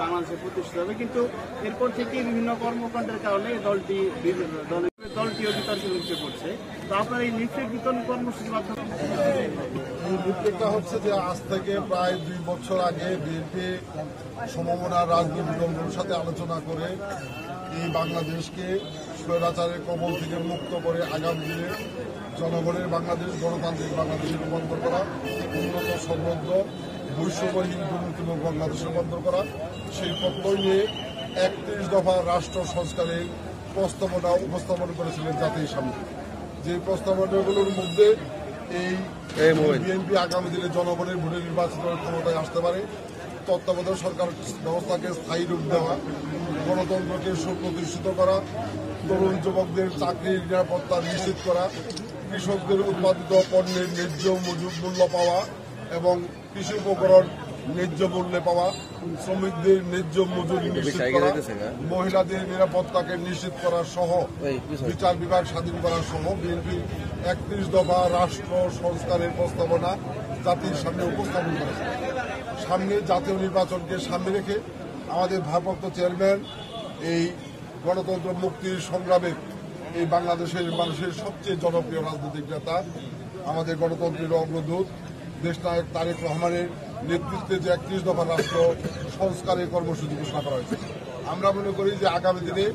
বাংলাদেশে প্রতিষ্ঠিত হবে, কিন্তু এরপর থেকে বিভিন্ন কর্মকাণ্ডের কারণে দলটিও বিতর্কের মুখে পড়ছে। তো আপনার এই লিফলেট বিতরণ কর্মসূচির মাধ্যমে লিফলেটটা হচ্ছে যে আজ থেকে প্রায় 2 বছর আগে বিএনপি সমমনা রাজনৈতিক দলগুলোর সাথে আলোচনা করে এই বাংলাদেশকে স্বৈরাচারের কবল থেকে মুক্ত করে আগামী দিনে জনগণের বাংলাদেশ, গণতান্ত্রিক বাংলাদেশে রূপান্তর করা, উন্নত সমৃদ্ধ বৈষম্যহীন দুর্নীতিমুক্ত বাংলাদেশে রূপান্তর করা, সেই প্রত্যয় নিয়ে 31 দফা রাষ্ট্র সংস্কারের প্রস্তাবনা উপস্থাপন করেছিলেন জাতির সামনে। যে প্রস্তাবনাগুলোর মধ্যে এই বিএনপি আগামী দিনে জনগণের ভোটে নির্বাচিত ক্ষমতায় আসতে পারে, তত্ত্বাবধায়ক সরকার ব্যবস্থাকে স্থায়ী রূপ দেওয়া, গণতন্ত্রকে সুপ্রতিষ্ঠিত করা, তরুণ যুবকদের চাকরির নিরাপত্তা নিশ্চিত করা, কৃষকদের উৎপাদিত পণ্যের ন্যায্য মূল্য পাওয়া এবং কৃষি উপকরণ ন্যায্য মূল্যে পাওয়া, শ্রমিকদের ন্যায্য মজুরি নিশ্চিত করা, মহিলাদের নিরাপত্তাকে নিশ্চিত করা সহ বিচার বিভাগ স্বাধীন করা সহ বিএনপি 31 দফা রাষ্ট্র সংস্কারের প্রস্তাবনা জাতির সামনে উপস্থাপন করেছে। সামনে জাতীয় নির্বাচনকে সামনে রেখে আমাদের ভারপ্রাপ্ত চেয়ারম্যান এই গণতন্ত্র মুক্তির সংগ্রামে এই বাংলাদেশের মানুষের সবচেয়ে জনপ্রিয় রাজনৈতিক নেতা, আমাদের গণতন্ত্রের অগ্রদূত দেশনায়ক তারেক রহমানের নেতৃত্বে যে 31 দফা রাষ্ট্র সংস্কারের কর্মসূচি ঘোষণা করা হয়েছে। আমরা মনে করি যে আগামী দিনে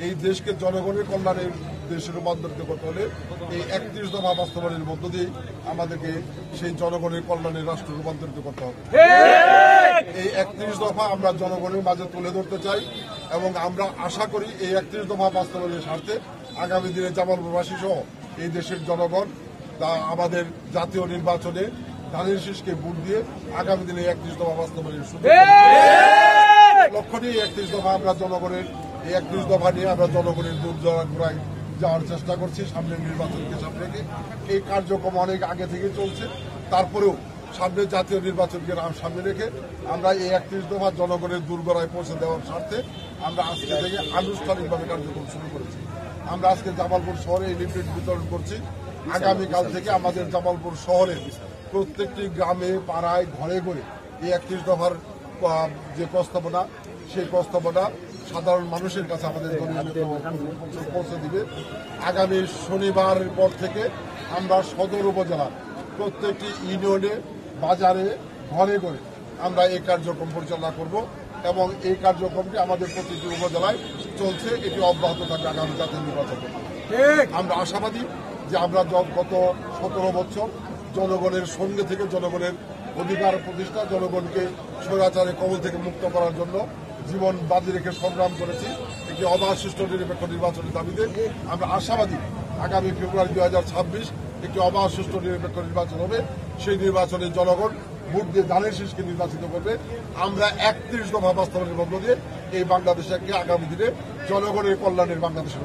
এই দেশকে জনগণের কল্যাণের দেশে রূপান্তরিত করতে হলে এই 31 দফা বাস্তবায়নের মধ্য দিয়ে আমাদেরকে সেই জনগণের কল্যাণের রাষ্ট্র রূপান্তরিত করতে হবে। এই 31 দফা আমরা জনগণের মাঝে তুলে ধরতে চাই এবং আমরা আশা করি এই 31 দফা বাস্তবায়নের স্বার্থে আগামী দিনে জামালপুরবাসী সহ এই দেশের জনগণ আমাদের জাতীয় নির্বাচনে ধানের শীষকে ভোট দিয়ে আগামী দিনে 31 দফা বাস্তবায়নের সুযোগ লক্ষ্য নিয়ে 31 দফা আমরা জনগণের এই 31 দফা নিয়ে আমরা জনগণের দূরদূরায় যাওয়ার চেষ্টা করছি। সামনের নির্বাচনকে সামনে রেখে এই কার্যক্রম অনেক আগে থেকে চলছে, তারপরেও সামনে জাতীয় নির্বাচনকে সামনে রেখে আমরা এই 31 দফা জনগণের দূরগড়ায় পৌঁছে দেওয়ার স্বার্থে আমরা আজকে থেকে আনুষ্ঠানিকভাবে কার্যক্রম শুরু করেছি। আমরা আজকে জামালপুর শহরে এই লিফলেট বিতরণ করছি। আগামীকাল থেকে আমাদের জামালপুর শহরের প্রত্যেকটি গ্রামে, পাড়ায়, ঘরে ঘরে এই 31 দফার যে প্রস্তাবনা, সেই প্রস্তাবনা সাধারণ মানুষের কাছে আমাদের পৌঁছে দিবে। আগামী শনিবার পর থেকে আমরা সদর উপজেলার প্রত্যেকটি ইউনিয়নে, বাজারে, ঘরে ঘরে আমরা এই কার্যক্রম পরিচালনা করব এবং এই কার্যক্রমটি আমাদের প্রতিটি উপজেলায় চলছে, এটি অব্যাহত থাকবে আগামী জাতীয় নির্বাচন। আমরা আশাবাদী যে আমরা গত 17 বছর জনগণের সঙ্গে থেকে জনগণের অধিকার প্রতিষ্ঠা, জনগণকে স্বৈরাচারের কবল থেকে মুক্ত করার জন্য জীবন বাজি রেখে সংগ্রাম করেছি। একটি অবাধ সুষ্ঠু নিরপেক্ষ নির্বাচনের দাবিতে আমরা আশাবাদী আগামী ফেব্রুয়ারি 2026 একটি অবাধ সুষ্ঠু নিরপেক্ষ নির্বাচন হবে। সেই নির্বাচনে জনগণ ভোট দিয়ে ধানের শীষকে নির্বাচিত করবে। আমরা 31 দফা বাস্তবায়নের মধ্য দিয়ে এই বাংলাদেশকে আগামী দিনে জনগণের কল্যাণের বাংলাদেশের